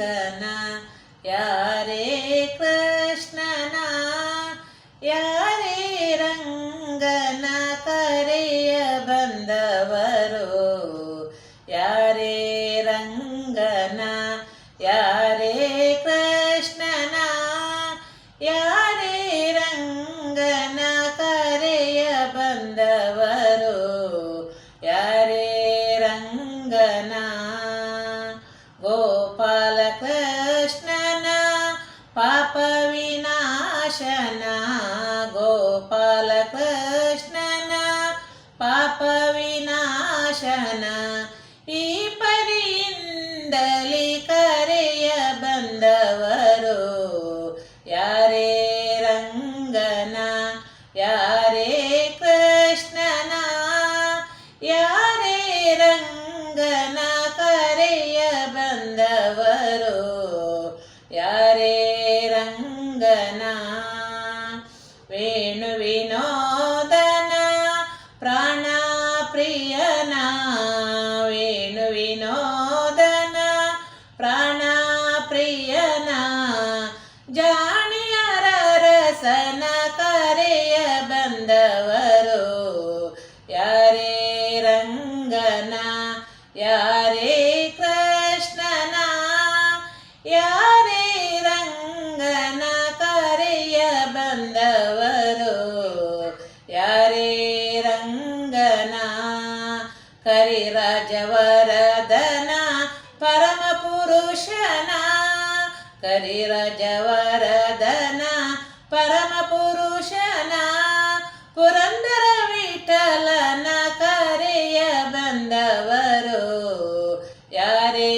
ರಂಗನ ಯಾರೇ ಕೃಷ್ಣನ ಯಾರೇ ರಂಗನ ಕರೆಯ ಬಂದವರು ಯಾರೇ ರಂಗನ ಯಾರೇ ಕೃಷ್ಣನ ಯಾರೇ ರಂಗನ ಕರೆಯ ಬಂದವರು ಯಾರೇ ರಂಗನ ಗೋಪಾಲ ಕೃಷ್ಣನ ಪಾಪ ವಿನಾಶನ ಗೋಪಾಲ ಕೃಷ್ಣನ ಪಾಪ ವಿನಾಶನ ಈ ಪರಿಯಿಂದಲೇ ಕರೆಯ ಬಂದವರು ಯಾರೇ ರಂಗನ ಯಾರೇ ಕೃಷ್ಣನ ಯಾರೇ ರಂಗನ ಕರೆಯ ಬಂದವರು ಯಾರೇ ರಂಗನ ವೇಣು ವಿನೋದನ ಪ್ರಾಣ ಪ್ರಿಯನ ವೇಣು ವಿನೋದನ ಪ್ರಾಣ ಪ್ರಿಯನ ಜಾಣಿಯರ ರಸನ ಕರೆಯ ಬಂದವರು ಯಾರೇ ರಂಗನ ಯಾರೇ ಕೃಷ್ಣನ ಯಾರೇ ರಂಗನ ಕರೆಯ ಬಂದವರು ಯಾರೇ ರಂಗನ ಕರಿರಾಜವರದನ ಪರಮ ಪುರುಷನ ಕರಿರಾಜವರದನ ಪರಮ ಪುರುಷನ ಪುರಂದರ ವಿಠಲನ ಕರೆಯ ಬಂದವರು ಯಾರೇ